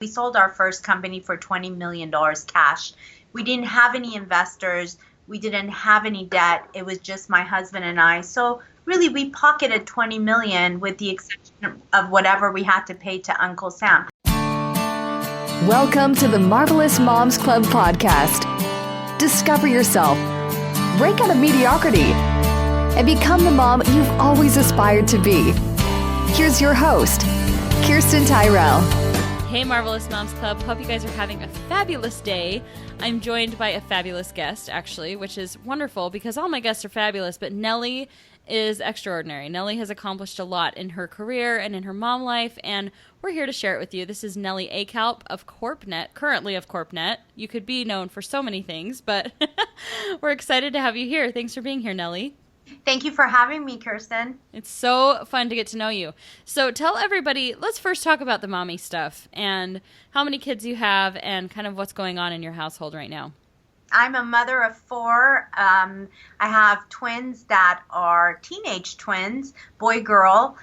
We sold our first company for $20 million cash. We didn't have any investors. We didn't have any debt. It was just my husband and I. So really, we pocketed $20 million with the exception of whatever we had to pay to Uncle Sam. Welcome to the Marvelous Moms Club podcast. Discover yourself, break out of mediocrity, and become the mom you've always aspired to be. Here's your host, Kirsten Tyrell. Hey, Marvelous Moms Club. Hope you guys are having a fabulous day. I'm joined by a fabulous guest, actually, which is wonderful because all my guests are fabulous, but Nellie is extraordinary. Nellie has accomplished a lot in her career and in her mom life, and we're here to share it with you. This is Nellie Akalp of CorpNet, currently of CorpNet. You could be known for so many things, but we're excited to have you here. Thanks for being here, Nellie. Thank you for having me, Kirsten. It's so fun to get to know you. So tell everybody, let's first talk about the mommy stuff and how many kids you have and kind of what's going on in your household right now. I'm a mother of four. I have twins that are teenage twins, boy, girl,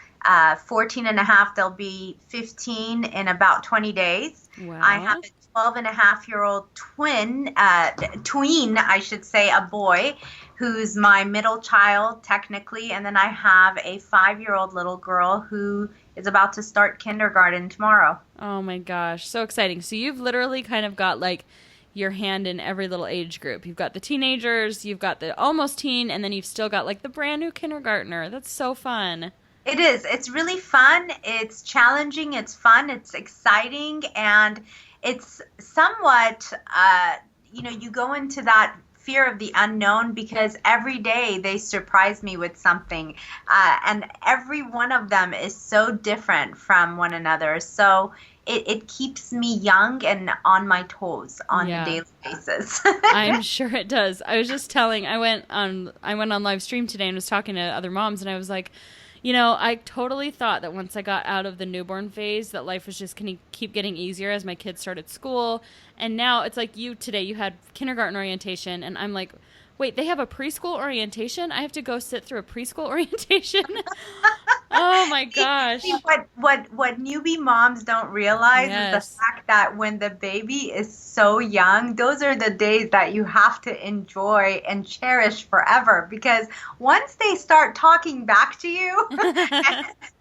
14 and a half. They'll be 15 in about 20 days. Wow. I have a 12-and-a-half-year-old tween, I should say, a boy, who's my middle child, technically. And then I have a 5-year-old little girl who is about to start kindergarten tomorrow. Oh, my gosh. So exciting. So you've literally kind of got like your hand in every little age group. You've got the teenagers, you've got the almost teen, and then you've still got like the brand new kindergartner. That's so fun. It is. It's really fun. It's challenging. It's fun. It's exciting. And it's somewhat, you go into that fear of the unknown because every day they surprise me with something. And every one of them is so different from one another. So it keeps me young and on my toes on a daily basis. I'm sure it does. I was just telling, I went on live stream today and was talking to other moms, and I was like, I totally thought that once I got out of the newborn phase that life was just going to keep getting easier as my kids started school. And now it's like today, you had kindergarten orientation, and I'm like, wait, they have a preschool orientation? I have to go sit through a preschool orientation? Oh my gosh. What newbie moms don't realize is the fact that when the baby is so young, those are the days that you have to enjoy and cherish forever, because once they start talking back to you,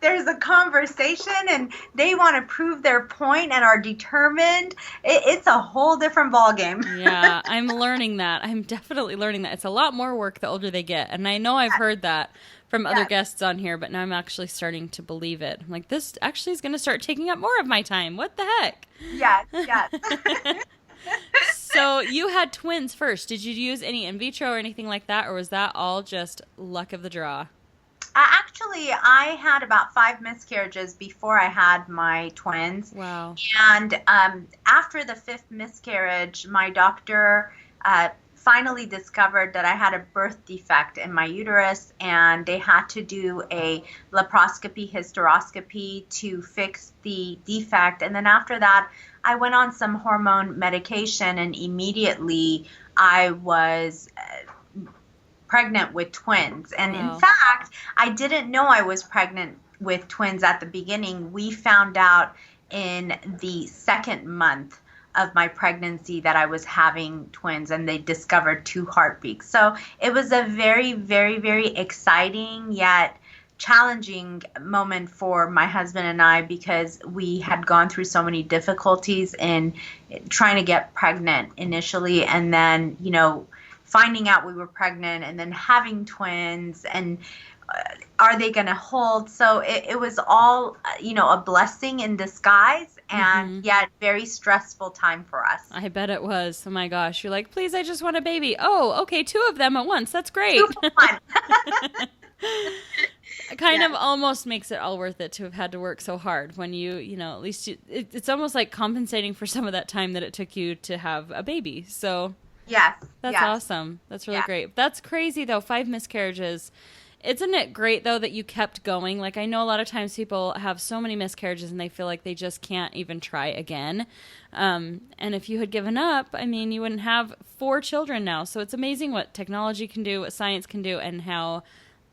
there's a conversation and they want to prove their point and are determined, it's a whole different ballgame. Yeah, I'm learning that. I'm definitely learning that. It's a lot more work the older they get. And I know I've heard that from other guests on here, but now I'm actually starting to believe it. I'm like, this actually is going to start taking up more of my time. What the heck? Yes. So you had twins first. Did you use any in vitro or anything like that, or was that all just luck of the draw? Actually, I had about 5 miscarriages before I had my twins. Wow. And after the 5th miscarriage, my doctor finally discovered that I had a birth defect in my uterus, and they had to do a laparoscopy, hysteroscopy to fix the defect. And then after that, I went on some hormone medication, and immediately I was pregnant with twins. And wow. In fact, I didn't know I was pregnant with twins at the beginning. We found out in the 2nd month of my pregnancy that I was having twins, and they discovered 2 heartbeats. So it was a very, very, very exciting yet challenging moment for my husband and I, because we had gone through so many difficulties in trying to get pregnant initially, and then, finding out we were pregnant and then having twins, and are they going to hold? So it was all, a blessing in disguise, and yet very stressful time for us. I bet it was. Oh my gosh. You're like, please, I just want a baby. Oh, okay, 2 of them at once. That's great. 2 for 1. It kind of almost makes it all worth it to have had to work so hard when at least it's almost like compensating for some of that time that it took you to have a baby. So yes, that's awesome. That's really great. That's crazy though. 5 miscarriages. Isn't it great though that you kept going? Like, I know a lot of times people have so many miscarriages and they feel like they just can't even try again. And if you had given up, you wouldn't have 4 children now. So it's amazing what technology can do, what science can do, and how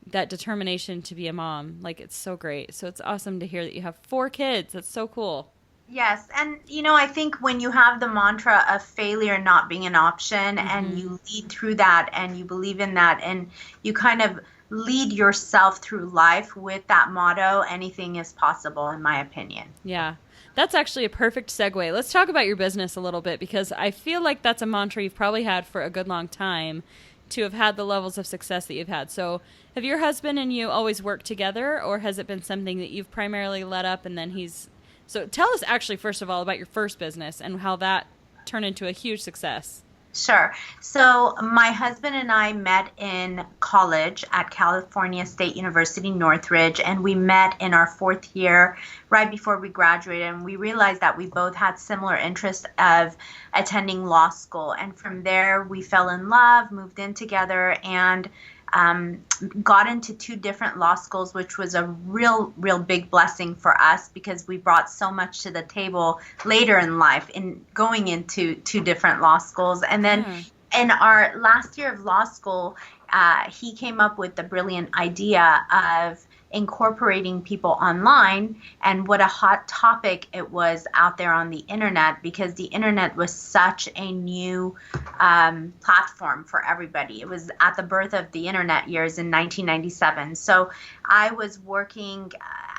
that determination to be a mom, like, it's so great. So it's awesome to hear that you have 4 kids. That's so cool. Yes. And, I think when you have the mantra of failure not being an option and you lead through that and you believe in that and you kind of lead yourself through life with that motto, anything is possible, in my opinion. Yeah. That's actually a perfect segue. Let's talk about your business a little bit, because I feel like that's a mantra you've probably had for a good long time to have had the levels of success that you've had. So have your husband and you always worked together, or has it been something that you've primarily led up and then he's... So tell us actually, first of all, about your first business and how that turned into a huge success. Sure. So my husband and I met in college at California State University, Northridge, and we met in our fourth year right before we graduated, and we realized that we both had similar interests of attending law school. And from there, we fell in love, moved in together, and got into two different law schools, which was a real big blessing for us because we brought so much to the table later in life in going into two different law schools. And then in our last year of law school, he came up with the brilliant idea of incorporating people online, and what a hot topic it was out there on the internet, because the internet was such a new platform for everybody. It was at the birth of the internet years in 1997. So I was working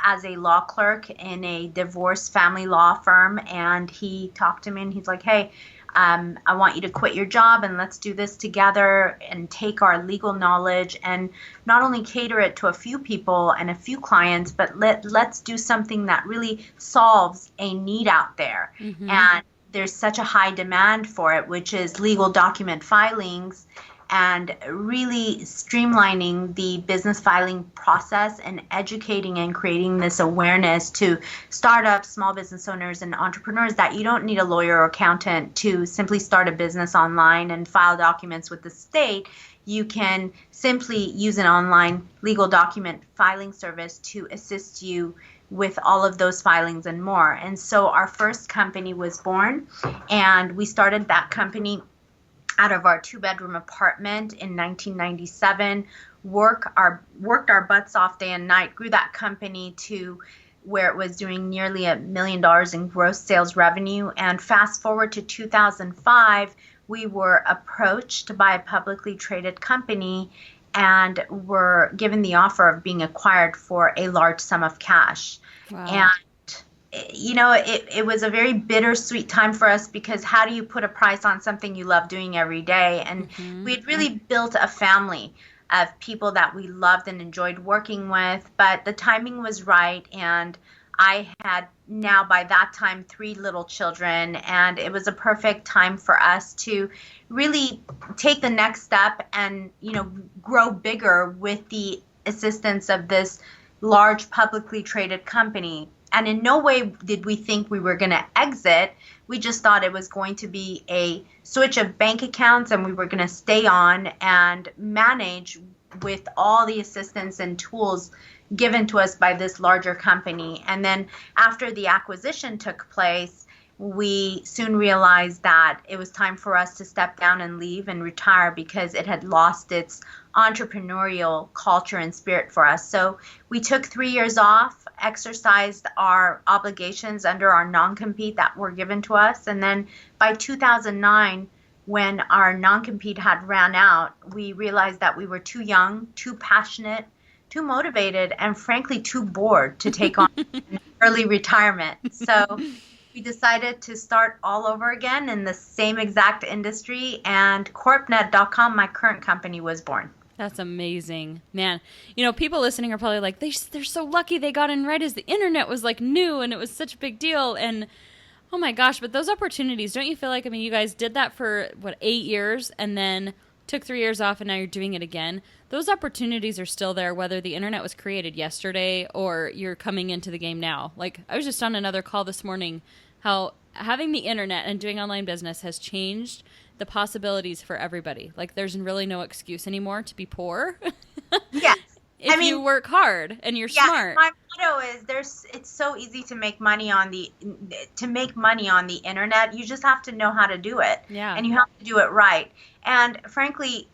as a law clerk in a divorce family law firm, and he talked to me and he's like, hey, I want you to quit your job and let's do this together and take our legal knowledge and not only cater it to a few people and a few clients, but let's do something that really solves a need out there. And there's such a high demand for it, which is legal document filings and really streamlining the business filing process and educating and creating this awareness to startups, small business owners, and entrepreneurs that you don't need a lawyer or accountant to simply start a business online and file documents with the state. You can simply use an online legal document filing service to assist you with all of those filings and more. And so our first company was born, and we started that company out of our 2-bedroom apartment in 1997, worked our butts off day and night, grew that company to where it was doing nearly $1 million in gross sales revenue. And fast forward to 2005, we were approached by a publicly traded company and were given the offer of being acquired for a large sum of cash. Wow. And it was a very bittersweet time for us, because how do you put a price on something you love doing every day? And we had really built a family of people that we loved and enjoyed working with, but the timing was right. And I had now by that time 3 little children, and it was a perfect time for us to really take the next step and, grow bigger with the assistance of this large publicly traded company. And in no way did we think we were going to exit. We just thought it was going to be a switch of bank accounts, and we were going to stay on and manage with all the assistance and tools given to us by this larger company. And then after the acquisition took place, we soon realized that it was time for us to step down and leave and retire, because it had lost its entrepreneurial culture and spirit for us. So we took 3 years off, exercised our obligations under our non-compete that were given to us. And then by 2009, when our non-compete had ran out, we realized that we were too young, too passionate, too motivated, and frankly, too bored to take on early retirement. So we decided to start all over again in the same exact industry, and CorpNet.com, my current company, was born. That's amazing. Man, people listening are probably like, they're so lucky they got in right as the internet was like new and it was such a big deal. And oh my gosh, but those opportunities, don't you feel like, you guys did that for 8 years and then took 3 years off and now you're doing it again. Those opportunities are still there, whether the internet was created yesterday or you're coming into the game now. Like, I was just on another call this morning, how having the internet and doing online business has changed the possibilities for everybody. Like, there's really no excuse anymore to be poor. Yes. If you work hard and you're smart. My motto is it's so easy to make money on the internet. You just have to know how to do it. Yeah. And you have to do it right. And frankly,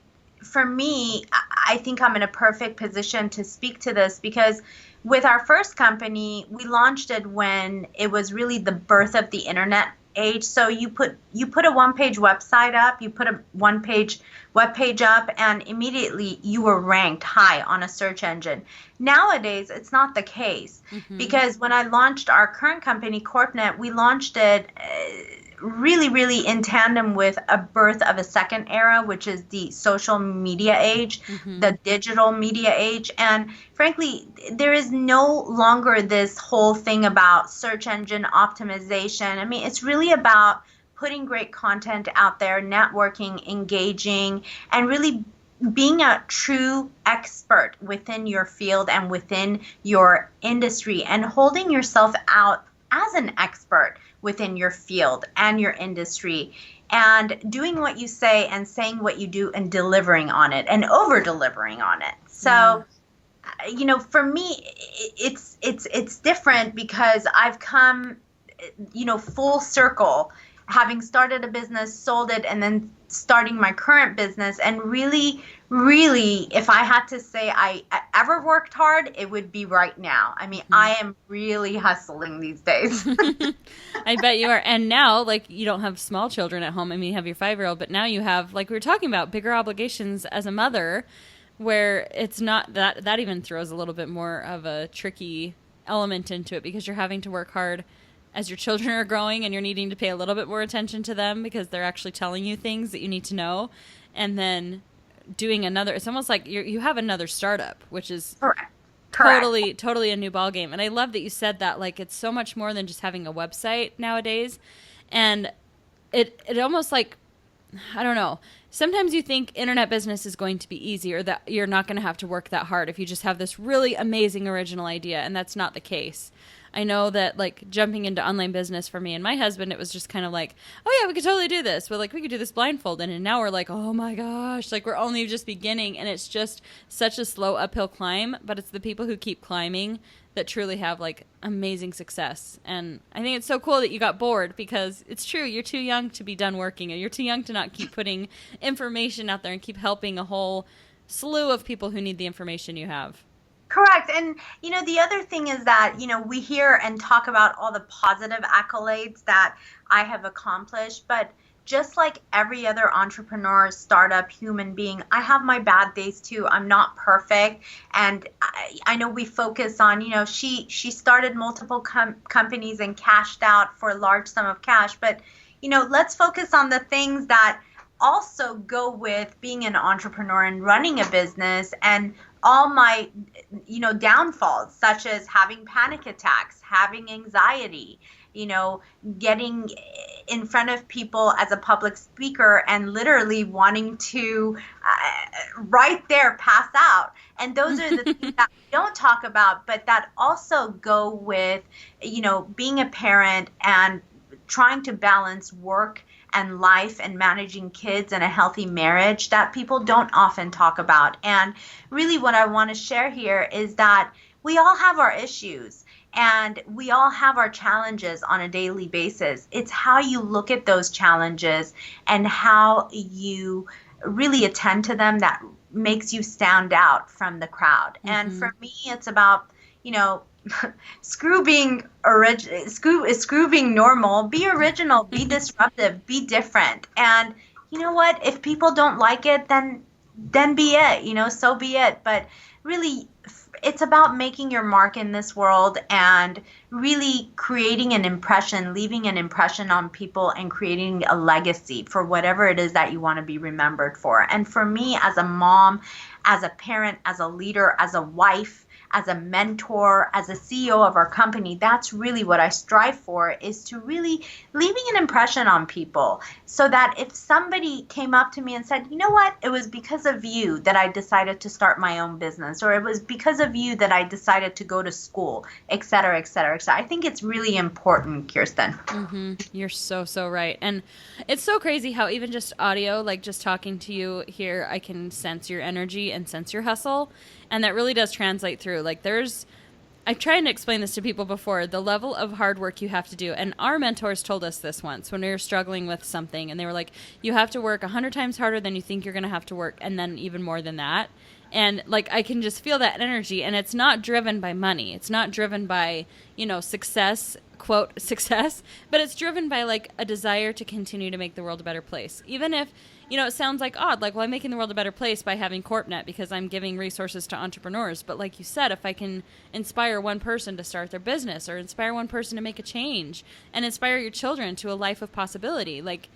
for me, I think I'm in a perfect position to speak to this, because with our first company, we launched it when it was really the birth of the internet age. So you put a one-page website up, you put a one-page web page up, and immediately you were ranked high on a search engine. Nowadays, it's not the case, because when I launched our current company, CorpNet, we launched it really, really in tandem with a birth of a second era, which is the social media age, the digital media age. And frankly, there is no longer this whole thing about search engine optimization. I mean, it's really about putting great content out there, networking, engaging, and really being a true expert within your field and within your industry, and holding yourself out as an expert within your field and your industry, and doing what you say and saying what you do and delivering on it and over delivering on it. So, for me, it's different, because I've come, full circle, having started a business, sold it, and then starting my current business. And really, if I had to say I ever worked hard, it would be right now. I mean, I am really hustling these days. I bet you are. And now, like, you don't have small children at home. I mean, you have your 5-year-old, but now you have, like we were talking about, bigger obligations as a mother, where it's not that even throws a little bit more of a tricky element into it, because you're having to work hard as your children are growing, and you're needing to pay a little bit more attention to them because they're actually telling you things that you need to know. And then it's almost like you have another startup, which is Correct. totally a new ballgame. And I love that you said that, like, it's so much more than just having a website nowadays. And it almost, like, I don't know, sometimes you think internet business is going to be easy, or that you're not going to have to work that hard if you just have this really amazing original idea, and that's not the case. I know that, like, jumping into online business for me and my husband, it was just kind of like, oh yeah, we could totally do this. But, like, we could do this blindfolded. And now we're like, oh my gosh, like, we're only just beginning. And it's just such a slow uphill climb. But it's the people who keep climbing that truly have, like, amazing success. And I think it's so cool that you got bored, because it's true. You're too young to be done working, and you're too young to not keep putting information out there and keep helping a whole slew of people who need the information you have. Correct. And, the other thing is that, we hear and talk about all the positive accolades that I have accomplished, but just like every other entrepreneur, startup, human being, I have my bad days too. I'm not perfect. And I know we focus on, she started multiple companies and cashed out for a large sum of cash, but, let's focus on the things that also go with being an entrepreneur and running a business, and all my, downfalls, such as having panic attacks, having anxiety, getting in front of people as a public speaker and literally wanting to right there pass out. And those are the things that we don't talk about, but that also go with, being a parent and trying to balance work and life and managing kids and a healthy marriage that people don't often talk about. And really what I want to share here is that we all have our issues and we all have our challenges on a daily basis. It's how you look at those challenges and how you really attend to them that makes you stand out from the crowd. And for me, it's about, screw being normal, be original, be disruptive, be different. And you know what? If people don't like it, then be it, so be it. But really, it's about making your mark in this world and really creating an impression, leaving an impression on people, and creating a legacy for whatever it is that you want to be remembered for. And for me, as a mom, as a parent, as a leader, as a wife, as a mentor, as a CEO of our company, that's really what I strive for, is to really leaving an impression on people, so that if somebody came up to me and said, you know what, it was because of you that I decided to start my own business, or it was because of you that I decided to go to school, et cetera, et cetera, et cetera. I think it's really important, Kirsten. You're so right. And it's so crazy how even just audio, like just talking to you here, I can sense your energy and sense your hustle. And that really does translate through. Like, there's I tried to explain this to people before, the level of hard work you have to do. And our mentors told us this once when we were struggling with something. And they were like, you have to work 100 times harder than you think you're going to have to work. And then even more than that. And like, I can just feel that energy. And it's not driven by money. It's not driven by, success, quote, success. But it's driven by like a desire to continue to make the world a better place. Even if, it sounds like odd, like, well, I'm making the world a better place by having CorpNet because I'm giving resources to entrepreneurs. But like you said, if I can inspire one person to start their business or inspire one person to make a change and inspire your children to a life of possibility, like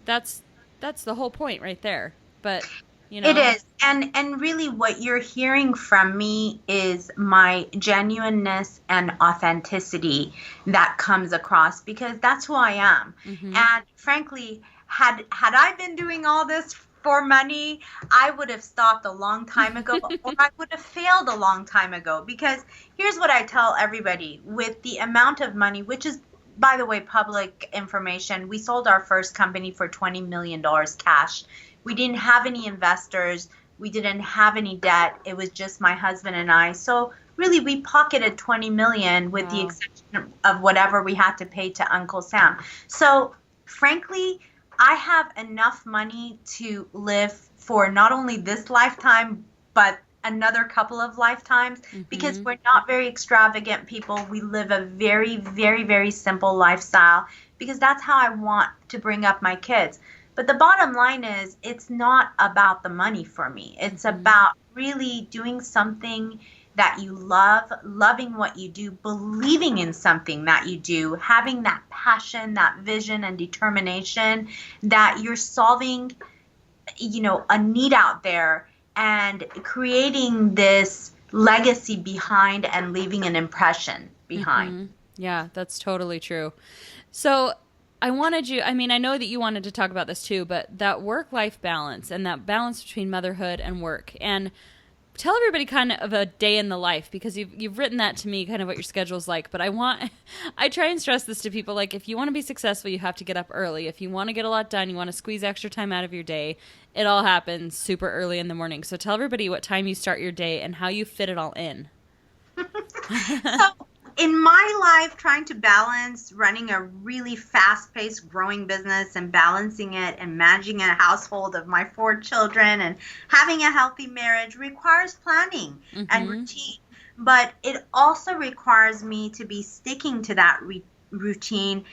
that's the whole point right there. But, It is. And really what you're hearing from me is my genuineness and authenticity that comes across because that's who I am. Mm-hmm. And frankly, had I been doing all this for money, I would have stopped a long time ago or I would have failed a long time ago. Because here's what I tell everybody. With the amount of money, which is, by the way, public information, we sold our first company for $20 million cash. We didn't have any investors. We didn't have any debt. It was just my husband and I. So really, we pocketed $20 million with the exception of whatever we had to pay to Uncle Sam. So frankly, I have enough money to live for not only this lifetime, but another couple of lifetimes because we're not very extravagant people. We live a very, very, very simple lifestyle because that's how I want to bring up my kids. But the bottom line is it's not about the money for me. It's about really doing something that you love, loving what you do, believing in something that you do, having that passion, that vision and determination that you're solving, a need out there and creating this legacy behind and leaving an impression behind. Mm-hmm. Yeah, that's totally true. So I wanted you, I know that you wanted to talk about this too, but that work-life balance and that balance between motherhood and work. And tell everybody kind of a day in the life because you've written that to me, kind of what your schedule's like. But I try and stress this to people, like if you want to be successful, you have to get up early. If you want to get a lot done, you want to squeeze extra time out of your day, it all happens super early in the morning. So tell everybody what time you start your day and how you fit it all in. So in my life, trying to balance running a really fast-paced growing business and balancing it and managing a household of my 4 children and having a healthy marriage requires planning and routine. But it also requires me to be sticking to that routine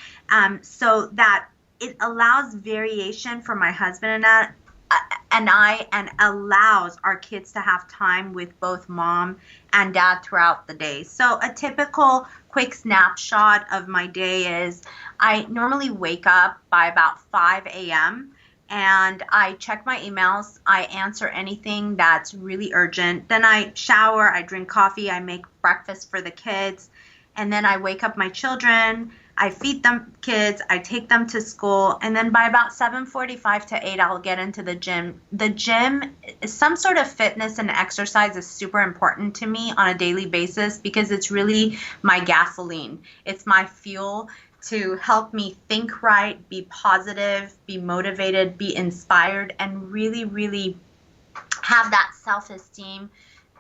so that it allows variation for my husband and allows our kids to have time with both mom and dad throughout the day. So a typical quick snapshot of my day is I normally wake up by about 5 a.m. and I check my emails. I answer anything that's really urgent. Then I shower, I drink coffee, I make breakfast for the kids, and then I wake up my children. I feed them kids, I take them to school, and then by about 7:45 to 8, I'll get into the gym. The gym, some sort of fitness and exercise is super important to me on a daily basis because it's really my gasoline. It's my fuel to help me think right, be positive, be motivated, be inspired, and really, really have that self-esteem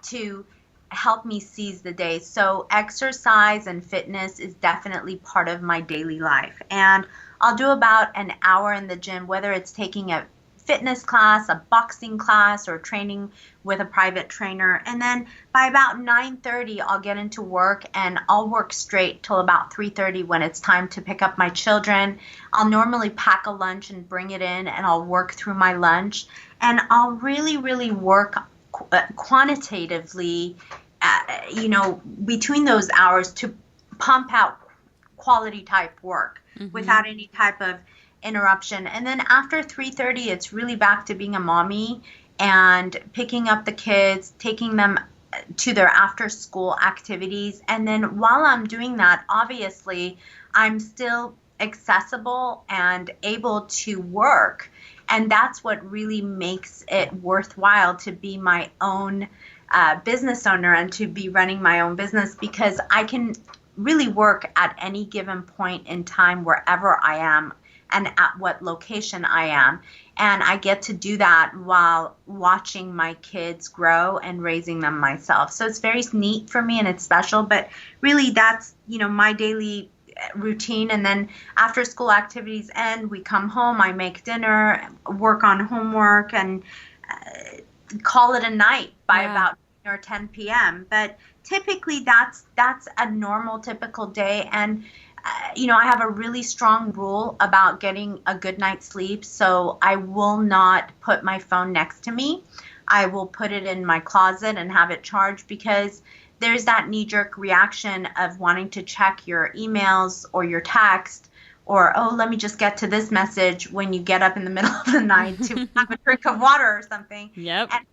to help me seize the day. So exercise and fitness is definitely part of my daily life. And I'll do about an hour in the gym, whether it's taking a fitness class, a boxing class, or training with a private trainer. And then by about 9:30, I'll get into work and I'll work straight till about 3:30 when it's time to pick up my children. I'll normally pack a lunch and bring it in and I'll work through my lunch. And I'll really, really work quantitatively, between those hours to pump out quality type work without any type of interruption. And then after 3:30, it's really back to being a mommy and picking up the kids, taking them to their after school activities. And then while I'm doing that, obviously, I'm still accessible and able to work. And that's what really makes it worthwhile to be my own business owner and to be running my own business, because I can really work at any given point in time wherever I am. and at what location I am. And I get to do that while watching my kids grow and raising them myself. So it's very neat for me and it's special, but really that's, my daily routine. And then after school activities end, we come home, I make dinner, work on homework, and call it a night by about 9 or 10 p.m. But typically that's a normal, typical day. And I have a really strong rule about getting a good night's sleep. So I will not put my phone next to me. I will put it in my closet and have it charged, because there's that knee-jerk reaction of wanting to check your emails or your text, or, oh, let me just get to this message when you get up in the middle of the night to have a drink of water or something. Yep. And,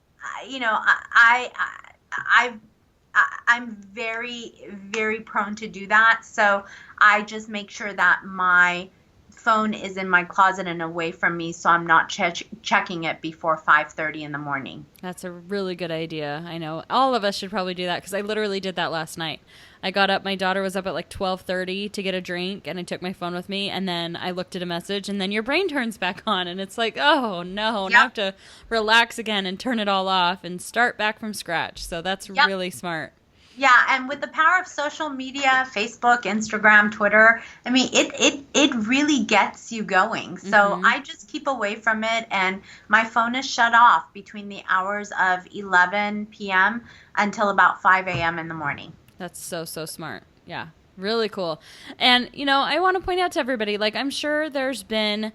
I'm very, very prone to do that. So I just make sure that my phone is in my closet and away from me, so I'm not checking it before 5:30 in the morning. That's a really good idea. I know all of us should probably do that, because I literally did that last night. I got up, my daughter was up at like 12:30 to get a drink, and I took my phone with me, and then I looked at a message, and then your brain turns back on, and it's like, oh no, Yep. now I have to relax again and turn it all off and start back from scratch. So that's Yep. really smart. Yeah, and with the power of social media, Facebook, Instagram, Twitter, I mean, it really gets you going. So I just keep away from it, and my phone is shut off between the hours of 11 p.m. until about 5 a.m. in the morning. That's so smart. Yeah, really cool. And, I want to point out to everybody, like, I'm sure there's been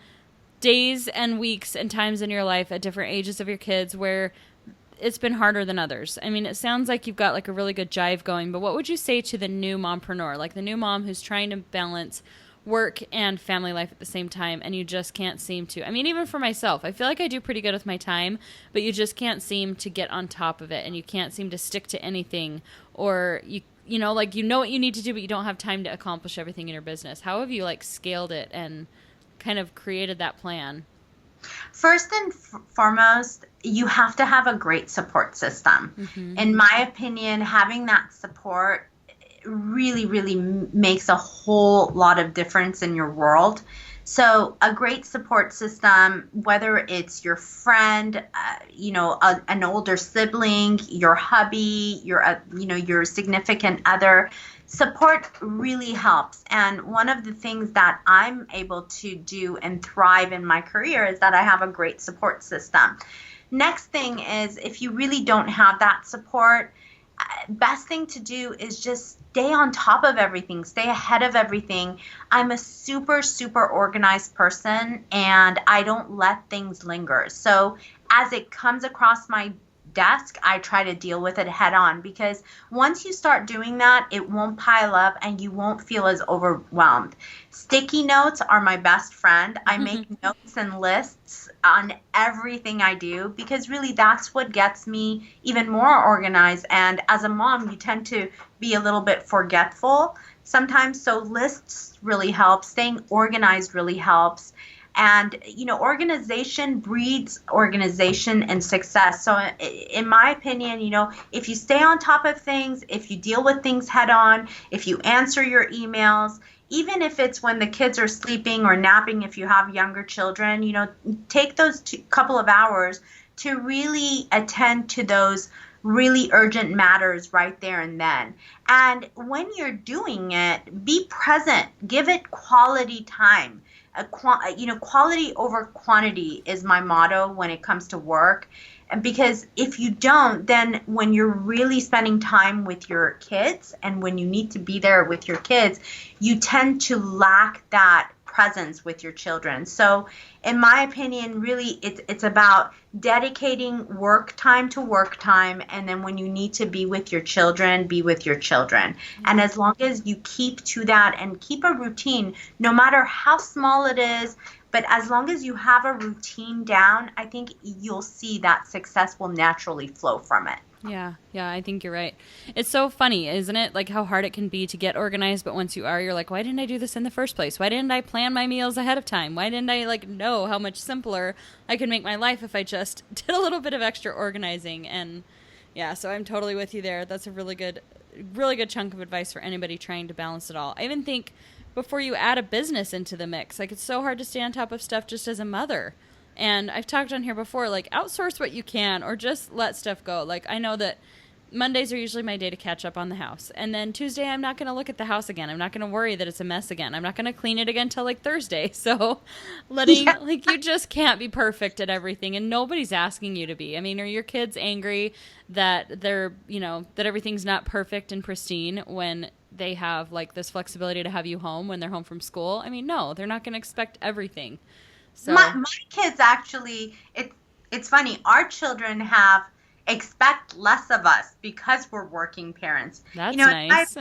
days and weeks and times in your life at different ages of your kids where it's been harder than others. I mean, it sounds like you've got like a really good jive going, but what would you say to the new mompreneur, like the new mom who's trying to balance work and family life at the same time, and you just can't seem to? I mean, even for myself, I feel like I do pretty good with my time, but you just can't seem to get on top of it, and you can't seem to stick to anything, or you know what you need to do, but you don't have time to accomplish everything in your business. How have you like scaled it and kind of created that plan? First and foremost, you have to have a great support system. Mm-hmm. In my opinion, having that support really, really makes a whole lot of difference in your world. So a great support system, whether it's your friend, an older sibling, your hubby, your significant other, support really helps. And one of the things that I'm able to do and thrive in my career is that I have a great support system. Next thing is, if you really don't have that support, best thing to do is just stay on top of everything, stay ahead of everything. I'm a super, super organized person, and I don't let things linger. So as it comes across my desk, I try to deal with it head on, because once you start doing that, it won't pile up and you won't feel as overwhelmed. Sticky notes are my best friend. I make notes and lists on everything I do, because really that's what gets me even more organized. And as a mom, you tend to be a little bit forgetful sometimes, so lists really help. Staying organized really helps. And, organization breeds organization and success. So in my opinion, if you stay on top of things, if you deal with things head on, if you answer your emails, even if it's when the kids are sleeping or napping, if you have younger children, take those couple of hours to really attend to those really urgent matters right there and then. And when you're doing it, be present, give it quality time. Quality over quantity is my motto when it comes to work. And because if you don't, then when you're really spending time with your kids and when you need to be there with your kids, you tend to lack that presence with your children. So in my opinion, really it's about dedicating work time to work time, and then when you need to be with your children, be with your children. And as long as you keep to that and keep a routine, no matter how small it is, but as long as you have a routine down, I think you'll see that success will naturally flow from it. Yeah, I think you're right. It's so funny, isn't it? Like how hard it can be to get organized, but once you are, you're like, why didn't I do this in the first place? Why didn't I plan my meals ahead of time? Why didn't I know how much simpler I could make my life if I just did a little bit of extra organizing? And yeah, so I'm totally with you there. That's a really good chunk of advice for anybody trying to balance it all. I even think before you add a business into the mix. Like, it's so hard to stay on top of stuff just as a mother. And I've talked on here before, like, outsource what you can or just let stuff go. Like, I know that Mondays are usually my day to catch up on the house. And then Tuesday, I'm not going to look at the house again. I'm not going to worry that it's a mess again. I'm not going to clean it again till like Thursday. So like, you just can't be perfect at everything. And nobody's asking you to be. I mean, are your kids angry that they're, that everything's not perfect and pristine when they have like this flexibility to have you home when they're home from school? I mean, no, they're not going to expect everything. So my kids actually, it's funny. Our children expect less of us because we're working parents. That's nice.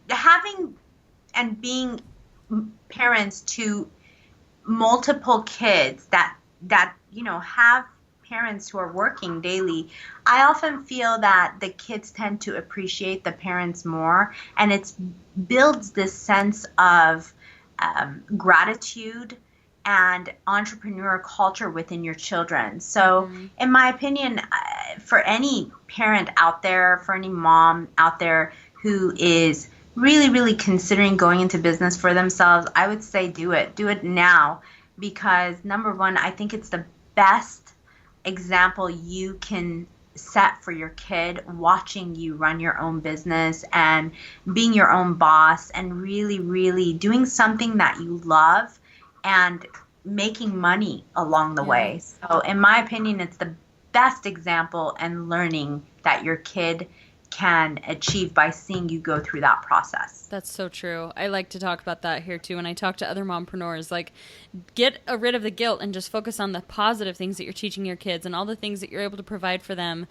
Having and being parents to multiple kids that have parents who are working daily, I often feel that the kids tend to appreciate the parents more, and it builds this sense of gratitude and entrepreneur culture within your children. So in my opinion, for any parent out there, for any mom out there who is really, really considering going into business for themselves, I would say do it. Do it now, because number one, I think it's the best example you can set for your kid, watching you run your own business and being your own boss and really, really doing something that you love and making money along the way. So in my opinion, it's the best example and learning that your kid can achieve by seeing you go through that process. That's so true. I like to talk about that here too. When I talk to other mompreneurs, like, get rid of the guilt and just focus on the positive things that you're teaching your kids and all the things that you're able to provide for them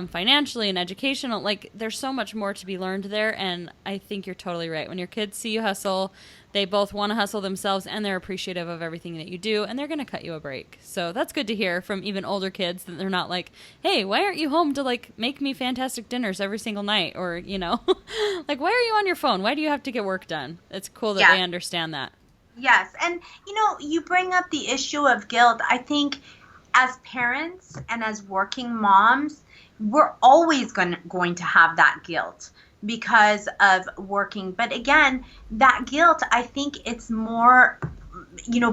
financially and educational. Like, there's so much more to be learned there. And I think you're totally right. When your kids see you hustle, they both want to hustle themselves and they're appreciative of everything that you do, and they're going to cut you a break. So that's good to hear from even older kids, that they're not like, hey, why aren't you home to like make me fantastic dinners every single night? Or, like, why are you on your phone? Why do you have to get work done? It's cool that they understand that. Yes. And, you bring up the issue of guilt. I think as parents and as working moms, we're always going to have that guilt because of working. But again, that guilt, I think it's more,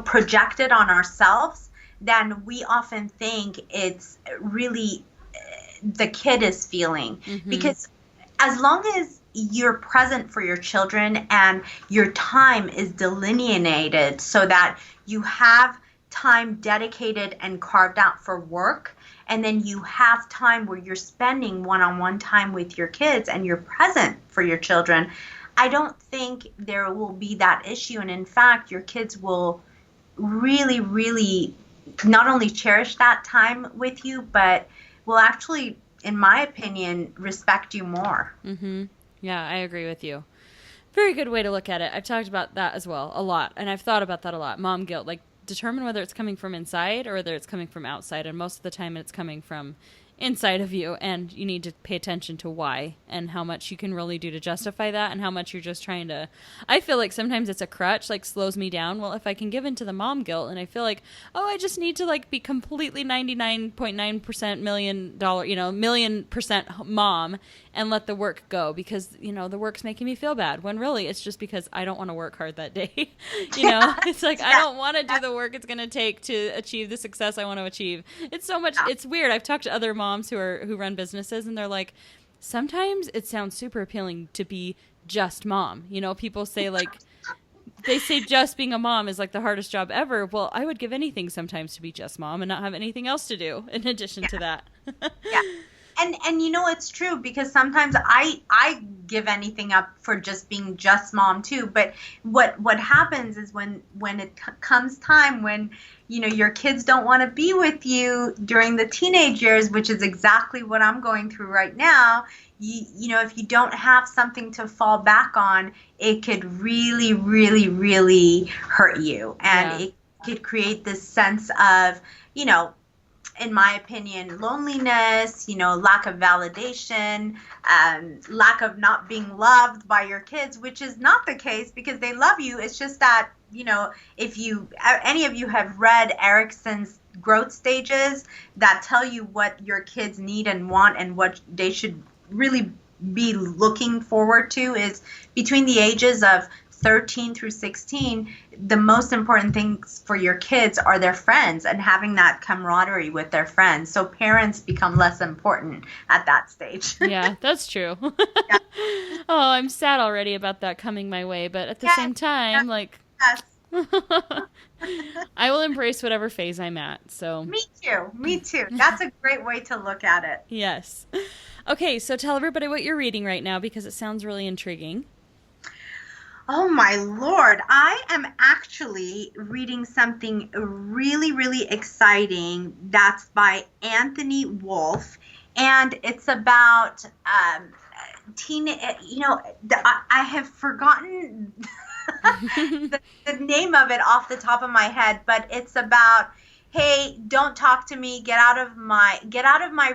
projected on ourselves than we often think it's really the kid is feeling. Because as long as you're present for your children and your time is delineated so that you have time dedicated and carved out for work, and then you have time where you're spending one-on-one time with your kids and you're present for your children, I don't think there will be that issue. And in fact, your kids will really, really not only cherish that time with you, but will actually, in my opinion, respect you more. Yeah, I agree with you. Very good way to look at it. I've talked about that as well a lot, and I've thought about that a lot. Mom guilt, like, determine whether it's coming from inside or whether it's coming from outside, and most of the time it's coming from inside of you, and you need to pay attention to why and how much you can really do to justify that, and how much you're just trying to, I feel like sometimes it's a crutch, like, slows me down. Well, if I can give into the mom guilt and I feel like, I just need to like be completely 99.9% million% mom and let the work go because, the work's making me feel bad, when really it's just because I don't want to work hard that day. It's like, I don't want to do the work it's going to take to achieve the success I want to achieve. It's so much, it's weird. I've talked to other moms who run businesses, and they're like, sometimes it sounds super appealing to be just mom. People say like, they say just being a mom is like the hardest job ever. Well, I would give anything sometimes to be just mom and not have anything else to do in addition to that. Yeah. And it's true, because sometimes I give anything up for just being just mom too. But what happens is when it comes time when, your kids don't want to be with you during the teenage years, which is exactly what I'm going through right now, if you don't have something to fall back on, it could really, really, really hurt you. And it could create this sense of, in my opinion, loneliness, lack of validation, lack of not being loved by your kids, which is not the case because they love you. It's just that, if any of you have read Erickson's growth stages that tell you what your kids need and want and what they should really be looking forward to is between the ages of 13 through 16, the most important things for your kids are their friends and having that camaraderie with their friends. So parents become less important at that stage. Yeah, that's true. Yeah. Oh, I'm sad already about that coming my way, but at the same time, like, Yes. I will embrace whatever phase I'm at. So Me too. That's a great way to look at it. yes. Okay, so tell everybody what you're reading right now because it sounds really intriguing. Oh my Lord, I am actually reading something really, really exciting that's by Anthony Wolfe, and it's about I have forgotten the name of it off the top of my head, but it's about, hey, don't talk to me, get out of my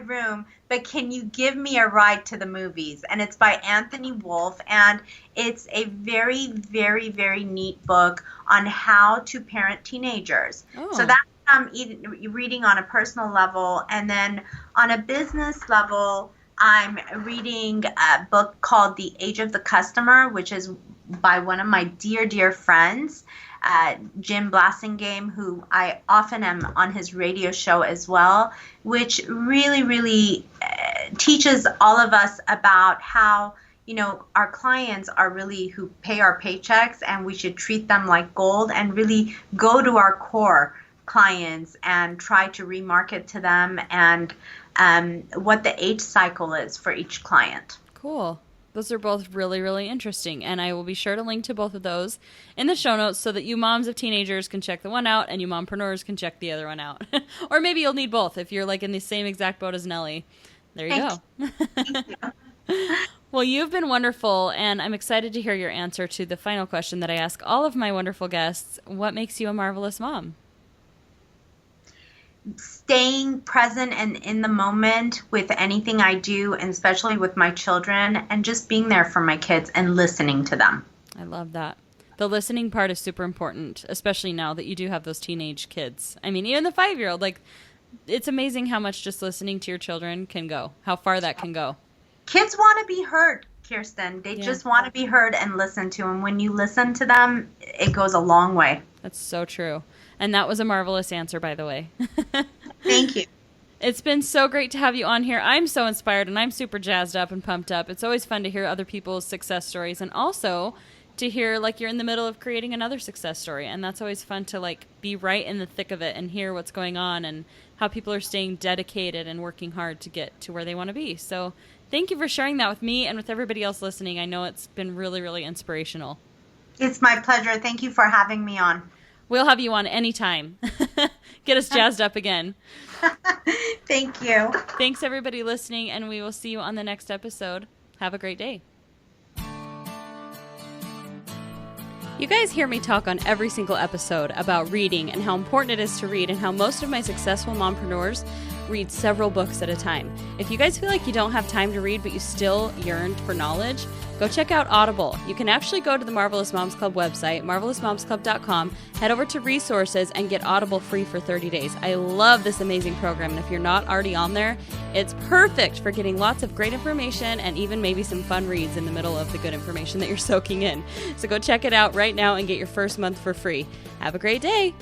room, but can you give me a ride to the movies? And it's by Anthony Wolfe, and it's a very, very, very neat book on how to parent teenagers. Oh. So that's reading on a personal level, and then on a business level, I'm reading a book called The Age of the Customer, which is by one of my dear, dear friends, Jim Blasingame, who I often am on his radio show as well, which really, really teaches all of us about how, our clients are really who pay our paychecks, and we should treat them like gold and really go to our core clients and try to remarket to them, and what the age cycle is for each client. Cool. Those are both really, really interesting, and I will be sure to link to both of those in the show notes so that you moms of teenagers can check the one out and you mompreneurs can check the other one out. Or maybe you'll need both if you're like in the same exact boat as Nellie. There you go. Thank you. Well, you've been wonderful, and I'm excited to hear your answer to the final question that I ask all of my wonderful guests. What makes you a marvelous mom? Staying present and in the moment with anything I do, and especially with my children, and just being there for my kids and listening to them. I love that. The listening part is super important, especially now that you do have those teenage kids. I mean, even the 5-year-old, like, it's amazing how much just listening to your children can go, how far that can go. Kids want to be heard, Kirsten. They just want to be heard and listened to. And when you listen to them, it goes a long way. That's so true. And that was a marvelous answer, by the way. Thank you. It's been so great to have you on here. I'm so inspired and I'm super jazzed up and pumped up. It's always fun to hear other people's success stories and also to hear like you're in the middle of creating another success story. And that's always fun to like be right in the thick of it and hear what's going on and how people are staying dedicated and working hard to get to where they want to be. So thank you for sharing that with me and with everybody else listening. I know it's been really, really inspirational. It's my pleasure. Thank you for having me on. We'll have you on anytime. Get us jazzed up again. Thank you. Thanks, everybody listening, and we will see you on the next episode. Have a great day. You guys hear me talk on every single episode about reading and how important it is to read and how most of my successful mompreneurs read several books at a time. If you guys feel like you don't have time to read but you still yearn for knowledge, go check out Audible. You can actually go to the Marvelous Moms Club website, marvelousmomsclub.com, head over to resources and get Audible free for 30 days. I love this amazing program, and if you're not already on there, it's perfect for getting lots of great information and even maybe some fun reads in the middle of the good information that you're soaking in. So go check it out right now and get your first month for free. Have a great day.